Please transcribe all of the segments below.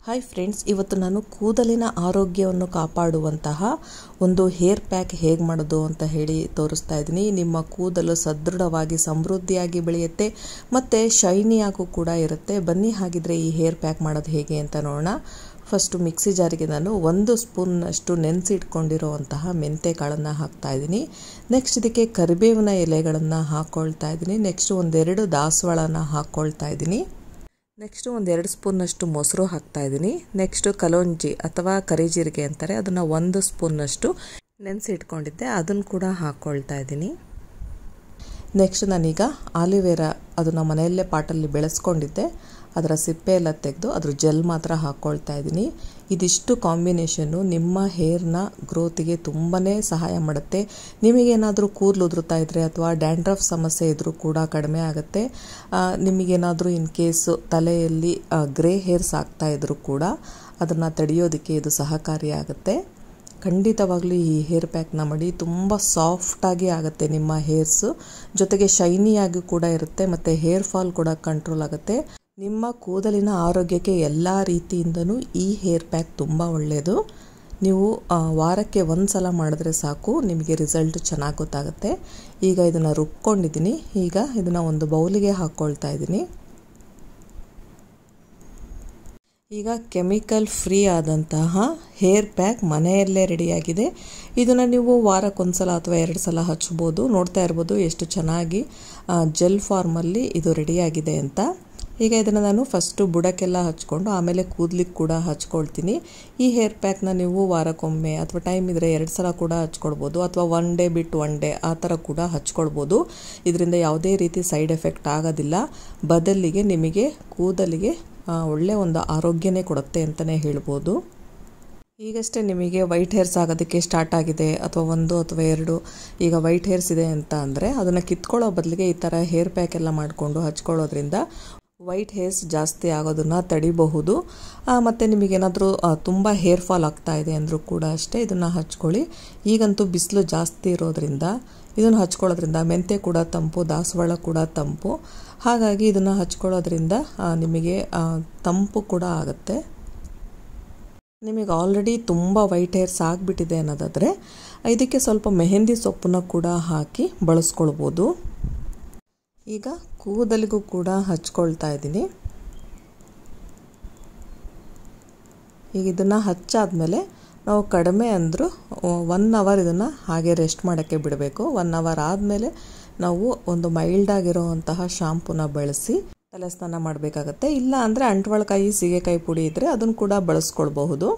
Hi friends, ಇವತ್ತು ನಾನು ಕೂದಲಿನ ಆರೋಗ್ಯವನ್ನು ಕಾಪಾಡುವಂತಹ ಒಂದು ಹೇರ್ ಪ್ಯಾಕ್ ಹೇಗೆ ಮಾಡೋದು ಅಂತ ಹೇಳಿ ತೋರಿಸ್ತಾ ಇದ್ದೀನಿ. ನಿಮ್ಮ ಕೂದಲು ಸದೃಢವಾಗಿ ಸಮೃದ್ಧಿಯಾಗಿ ಬೆಳೆಯುತ್ತೆ ಮತ್ತು ಶೈನಿಯಾಗೂ ಕೂಡ ಇರುತ್ತೆ. ಬನ್ನಿ ಹಾಗಿದ್ರೆ ಈ ಹೇರ್ ಪ್ಯಾಕ್ ಮಾಡೋದು ಹೇಗೆ ಅಂತ ನೋಡೋಣ. ಫಸ್ಟು ಮಿಕ್ಸಿ ಜಾರಿಗೆ ನಾನು 1 ಸ್ಪೂನ್ನಷ್ಟು ನೆನೆಸಿಟ್ಕೊಂಡಿರುವಂತಹ ಮೆಂತೆ ಕಾಳನ್ನು ಹಾಕ್ತಾ ಇದ್ದೀನಿ. ನೆಕ್ಸ್ಟ್ ಇದಕ್ಕೆ ಕರಿಬೇವಿನ ಎಲೆಗಳನ್ನು ಹಾಕ್ಕೊಳ್ತಾ ಇದ್ದೀನಿ. ನೆಕ್ಸ್ಟ್ ಒಂದೆರಡು ದಾಸವಾಳನ ಹಾಕ್ಕೊಳ್ತಾ ಇದ್ದೀನಿ. ನೆಕ್ಸ್ಟು 1-2 ಸ್ಪೂನ್ನಷ್ಟು ಮೊಸರು ಹಾಕ್ತಾ ಇದ್ದೀನಿ. ನೆಕ್ಸ್ಟು ಕಲೋಂಜಿ ಅಥವಾ ಕರಿಜೀರಿಗೆ ಅಂತಾರೆ, ಅದನ್ನು 1 ಸ್ಪೂನ್ನಷ್ಟು ನೆನೆಸಿಟ್ಕೊಂಡಿದ್ದೆ, ಅದನ್ನು ಕೂಡ ಹಾಕ್ಕೊಳ್ತಾ ಇದ್ದೀನಿ. ನೆಕ್ಸ್ಟ್ ನಾನೀಗ ಆಲಿವೇರಾ ಅದನ್ನು ಮನೆಯಲ್ಲೇ ಪಾಟಲ್ಲಿ ಬೆಳೆಸ್ಕೊಂಡಿದ್ದೆ, ಅದರ ಸಿಪ್ಪೆ ಎಲ್ಲ ತೆಗೆದು ಅದ್ರ ಜೆಲ್ ಮಾತ್ರ ಹಾಕ್ಕೊಳ್ತಾ ಇದ್ದೀನಿ. ಇದಿಷ್ಟು ಕಾಂಬಿನೇಷನ್ನು ನಿಮ್ಮ ಹೇರ್ನ ಗ್ರೋತಿಗೆ ತುಂಬಾ ಸಹಾಯ ಮಾಡುತ್ತೆ. ನಿಮಗೇನಾದರೂ ಕೂದಲು ಉದುರುತ್ತಾ ಇದ್ದರೆ ಅಥವಾ ಡ್ಯಾಂಡ್ರಫ್ ಸಮಸ್ಯೆ ಇದ್ದರೂ ಕೂಡ ಕಡಿಮೆ ಆಗುತ್ತೆ. ನಿಮಗೇನಾದರೂ ಇನ್ ಕೇಸು ತಲೆಯಲ್ಲಿ ಗ್ರೇ ಹೇರ್ಸ್ ಆಗ್ತಾ ಇದ್ದರೂ ಕೂಡ ಅದನ್ನು ತಡೆಯೋದಕ್ಕೆ ಇದು ಸಹಕಾರಿಯಾಗುತ್ತೆ. ಖಂಡಿತವಾಗ್ಲೂ ಈ ಹೇರ್ ಪ್ಯಾಕ್ನ ಮಾಡಿ, ತುಂಬ ಸಾಫ್ಟಾಗಿ ಆಗುತ್ತೆ ನಿಮ್ಮ ಹೇರ್ಸು, ಜೊತೆಗೆ ಶೈನಿಯಾಗಿ ಕೂಡ ಇರುತ್ತೆ ಮತ್ತು ಹೇರ್ ಫಾಲ್ ಕೂಡ ಕಂಟ್ರೋಲ್ ಆಗುತ್ತೆ. ನಿಮ್ಮ ಕೂದಲಿನ ಆರೋಗ್ಯಕ್ಕೆ ಎಲ್ಲ ರೀತಿಯಿಂದನೂ ಈ ಹೇರ್ ಪ್ಯಾಕ್ ತುಂಬ ಒಳ್ಳೆಯದು. ನೀವು ವಾರಕ್ಕೆ 1 ಸಲ ಮಾಡಿದ್ರೆ ಸಾಕು, ನಿಮಗೆ ರಿಸಲ್ಟ್ ಚೆನ್ನಾಗಿ ಗೊತ್ತಾಗುತ್ತೆ. ಈಗ ಇದನ್ನು ರುಬ್ಕೊಂಡಿದ್ದೀನಿ. ಈಗ ಇದನ್ನು ಒಂದು ಬೌಲಿಗೆ ಹಾಕ್ಕೊಳ್ತಾ ಇದ್ದೀನಿ. ಈಗ ಕೆಮಿಕಲ್ ಫ್ರೀ ಆದಂತಹ ಹೇರ್ ಪ್ಯಾಕ್ ಮನೆಯಲ್ಲೇ ರೆಡಿಯಾಗಿದೆ. ಇದನ್ನು ನೀವು ವಾರಕ್ಕೆ 1 ಸಲ ಅಥವಾ 2 ಸಲ ಹಚ್ಬೋದು. ನೋಡ್ತಾ ಇರ್ಬೋದು ಎಷ್ಟು ಚೆನ್ನಾಗಿ ಜೆಲ್ ಫಾರ್ಮಲ್ಲಿ ಇದು ರೆಡಿಯಾಗಿದೆ ಅಂತ. ಈಗ ಇದನ್ನು ನಾನು ಫಸ್ಟು ಬುಡಕ್ಕೆಲ್ಲ ಹಚ್ಕೊಂಡು ಆಮೇಲೆ ಕೂದಲಿಗೆ ಕೂಡ ಹಚ್ಕೊಳ್ತೀನಿ. ಈ ಹೇರ್ ಪ್ಯಾಕ್ನ ನೀವು ವಾರಕ್ಕೊಮ್ಮೆ ಅಥವಾ ಟೈಮ್ ಇದ್ದರೆ 2 ಸಲ ಕೂಡ ಹಚ್ಕೊಳ್ಬೋದು, ಅಥವಾ 1 ಡೇ ಬಿಟ್ಟು 1 ಡೇ ಆ ಥರ ಕೂಡ ಹಚ್ಕೊಳ್ಬೋದು. ಇದರಿಂದ ಯಾವುದೇ ರೀತಿ ಸೈಡ್ ಎಫೆಕ್ಟ್ ಆಗೋದಿಲ್ಲ. ಬದಲಿಗೆ ನಿಮಗೆ ಕೂದಲಿಗೆ ಒಳ್ಳೆ ಒಂದು ಆರೋಗ್ಯನೇ ಕೊಡುತ್ತೆ ಅಂತಲೇ ಹೇಳ್ಬೋದು. ಈಗಷ್ಟೇ ನಿಮಗೆ ವೈಟ್ ಹೇರ್ಸ್ ಆಗೋದಕ್ಕೆ ಸ್ಟಾರ್ಟ್ ಆಗಿದೆ, ಅಥವಾ 1 ಅಥವಾ 2 ಈಗ ವೈಟ್ ಹೇರ್ಸ್ ಇದೆ ಅಂತ ಅಂದರೆ ಅದನ್ನು ಕಿತ್ಕೊಳ್ಳೋ ಬದಲಿಗೆ ಈ ಥರ ಹೇರ್ ಪ್ಯಾಕ್ ಎಲ್ಲ ಮಾಡಿಕೊಂಡು ಹಚ್ಕೊಳ್ಳೋದ್ರಿಂದ ವೈಟ್ ಹೇರ್ಸ್ ಜಾಸ್ತಿ ಆಗೋದನ್ನು ತಡಿಬಹುದು. ಮತ್ತು ನಿಮಗೇನಾದರೂ ತುಂಬ ಹೇರ್ ಫಾಲ್ ಆಗ್ತಾ ಇದೆ ಅಂದರೂ ಕೂಡ ಅಷ್ಟೇ ಇದನ್ನು ಹಚ್ಕೊಳ್ಳಿ. ಈಗಂತೂ ಬಿಸಿಲು ಜಾಸ್ತಿ ಇರೋದ್ರಿಂದ ಇದನ್ನು ಹಚ್ಕೊಳ್ಳೋದ್ರಿಂದ ಮೆಂತೆ ಕೂಡ ತಂಪು, ದಾಸವಾಳ ಕೂಡ ತಂಪು, ಹಾಗಾಗಿ ಇದನ್ನು ಹಚ್ಕೊಳ್ಳೋದ್ರಿಂದ ನಿಮಗೆ ತಂಪು ಕೂಡ ಆಗುತ್ತೆ. ನಿಮಗೆ ಆಲ್ರೆಡಿ ತುಂಬ ವೈಟ್ ಹೇರ್ಸ್ ಆಗಿಬಿಟ್ಟಿದೆ ಅನ್ನೋದಾದರೆ ಇದಕ್ಕೆ ಸ್ವಲ್ಪ ಮೆಹಂದಿ ಸೊಪ್ಪನ್ನು ಕೂಡ ಹಾಕಿ ಬಳಸ್ಕೊಳ್ಬೋದು. ಈಗ ಕೂದಲಿಗೂ ಕೂಡ ಹಚ್ಕೊಳ್ತಾ ಇದ್ದೀನಿ. ಈಗ ಇದನ್ನು ಹಚ್ಚಾದ್ಮೇಲೆ ನಾವು ಕಡಿಮೆ ಅಂದರೂ 1 ಅವರ್ ಇದನ್ನು ಹಾಗೆ ರೆಸ್ಟ್ ಮಾಡೋಕ್ಕೆ ಬಿಡಬೇಕು. 1 ಅವರ್ ಆದಮೇಲೆ ನಾವು ಒಂದು ಮೈಲ್ಡಾಗಿರೋವಂತಹ ಶಾಂಪೂನ ಬಳಸಿ ತಲೆ ಸ್ನಾನ ಮಾಡಬೇಕಾಗತ್ತೆ. ಇಲ್ಲ ಅಂದರೆ ಅಂಟ್ವಾಳಕಾಯಿ, ಸೀಗೆಕಾಯಿ ಪುಡಿ ಇದ್ದರೆ ಅದನ್ನು ಕೂಡ ಬಳಸ್ಕೊಳ್ಬಹುದು.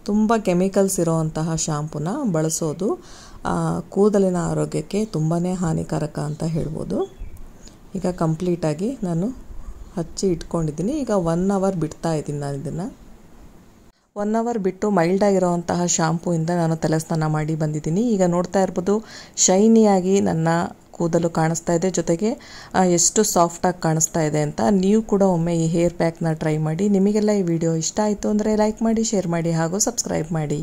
ತುಂಬ ಕೆಮಿಕಲ್ಸ್ ಇರೋವಂತಹ ಶಾಂಪೂನ ಬಳಸೋದು ಕೂದಲಿನ ಆರೋಗ್ಯಕ್ಕೆ ತುಂಬಾ ಹಾನಿಕಾರಕ ಅಂತ ಹೇಳ್ಬೋದು. ಈಗ ಕಂಪ್ಲೀಟಾಗಿ ನಾನು ಹಚ್ಚಿ ಇಟ್ಕೊಂಡಿದ್ದೀನಿ. ಈಗ 1 ಅವರ್ ಬಿಡ್ತಾ ಇದ್ದೀನಿ ನಾನು ಇದನ್ನು. 1 ಅವರ್ ಬಿಟ್ಟು ಮೈಲ್ಡಾಗಿರೋವಂತಹ ಶಾಂಪೂಯಿಂದ ನಾನು ತಲೆ ಸ್ನಾನ ಮಾಡಿ ಬಂದಿದ್ದೀನಿ. ಈಗ ನೋಡ್ತಾ ಇರ್ಬೋದು ಶೈನಿಯಾಗಿ ನನ್ನ ಕೂದಲು ಕಾಣಿಸ್ತಾ ಇದೆ, ಜೊತೆಗೆ ಎಷ್ಟು ಸಾಫ್ಟಾಗಿ ಕಾಣಿಸ್ತಾ ಇದೆ ಅಂತ. ನೀವು ಕೂಡ ಒಮ್ಮೆ ಈ ಹೇರ್ ಪ್ಯಾಕ್ನ ಟ್ರೈ ಮಾಡಿ. ನಿಮಗೆಲ್ಲ ಈ ವಿಡಿಯೋ ಇಷ್ಟ ಆಯಿತು ಅಂದರೆ ಲೈಕ್ ಮಾಡಿ, ಶೇರ್ ಮಾಡಿ ಹಾಗೂ ಸಬ್ಸ್ಕ್ರೈಬ್ ಮಾಡಿ.